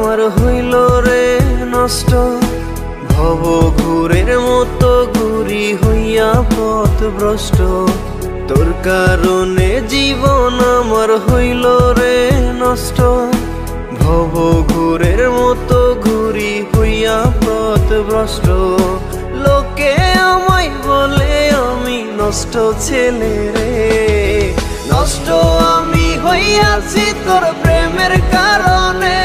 আমার হইল রে নষ্ট, ভব ঘুরের মতো ঘুরি হইয়া পথভ্রষ্ট। তোর কারণে জীবন আমার হইল রে নষ্ট, ভব ঘুরের মতো ঘুরি হইয়া পথভ্রষ্ট। লোকে আমায় বলে আমি নষ্ট ছেলে রে, নষ্ট আমি হইয়াছি তোর প্রেমের কারণে।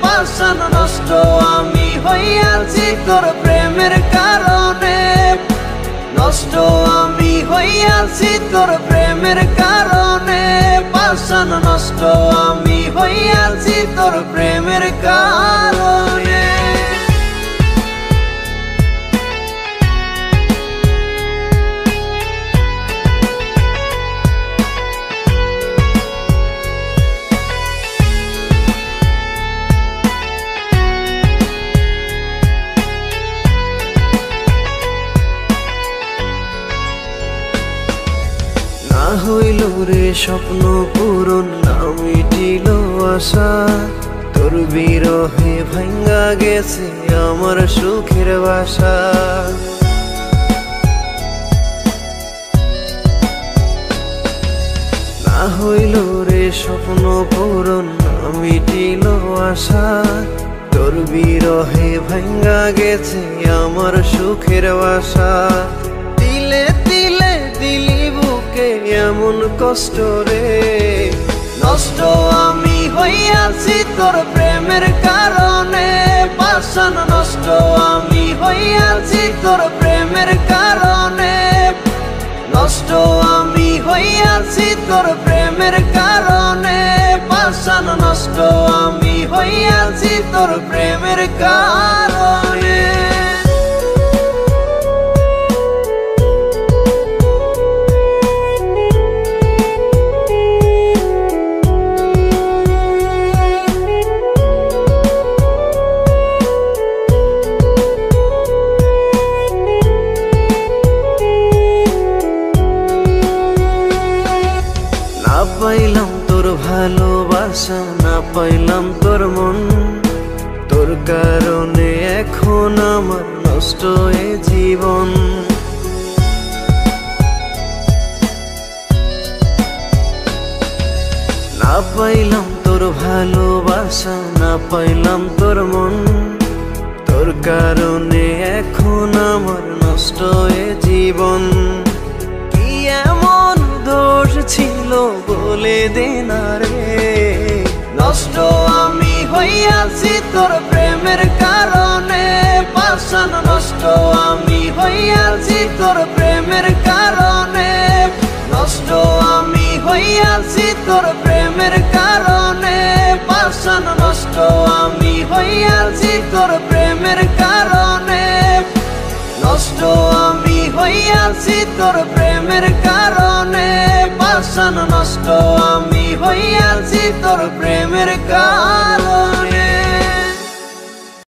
পাষাণ নষ্ট আমি হইয়াছি তোর প্রেমের কারণে, নষ্ট আমি হইয়াছি তোর প্রেমের কারণে। পাষাণ নষ্ট আমি হইয়াছি তোর প্রেমের কারণে। না হইল রে স্বপ্ন পূরণ, না মিটিল আশা, তোর বিরহে ভাঙ্গা গেছে আমার সুখের বাসা। না হইল রে স্বপ্ন পূরণ, না মিটিল আশা, তোর বিরহে ভাঙ্গা গেছে আমার সুখের বাসা। তিলে তিলে দিলি বুকে এমন কষ্ট রে, নষ্ট আমি হইয়াছি তোর প্রেমের কারণে। পাষাণ নষ্ট আমি হইয়াছি তোর প্রেমের কারণে, নষ্ট আমি হইয়াছি তোর প্রেমের কারণে। পাষাণ নষ্ট আমি হইয়াছি তোর প্রেমের কারণে। না পাইলাম তোর ভালোবাসা, না পাইলাম তোর মন, তোর কারণে এখন আমার নষ্ট এ জীবন। না পাইলাম তোর ভালোবাসা, না পাইলাম তোর মন, তোর কারণে এখন আমার নষ্ট এ জীবন। কি এমন দোষ ছিল বলে দে না রে, নষ্ট আমি হইয়াছি তোর প্রেমের কারণে। পাষাণ নষ্ট আমি হইয়াছি তোর প্রেমের কারণে, নষ্ট আমি হইয়াছি তোর প্রেমের কারণে। পাষাণ নষ্ট আমি হইয়াছি তোর প্রেমের কারণে, নষ্ট আমি হইয়াছি তোর প্রেমের কারণে। পাষাণ নষ্ট আমি হইয়াছি তোর প্রেমের কারণে।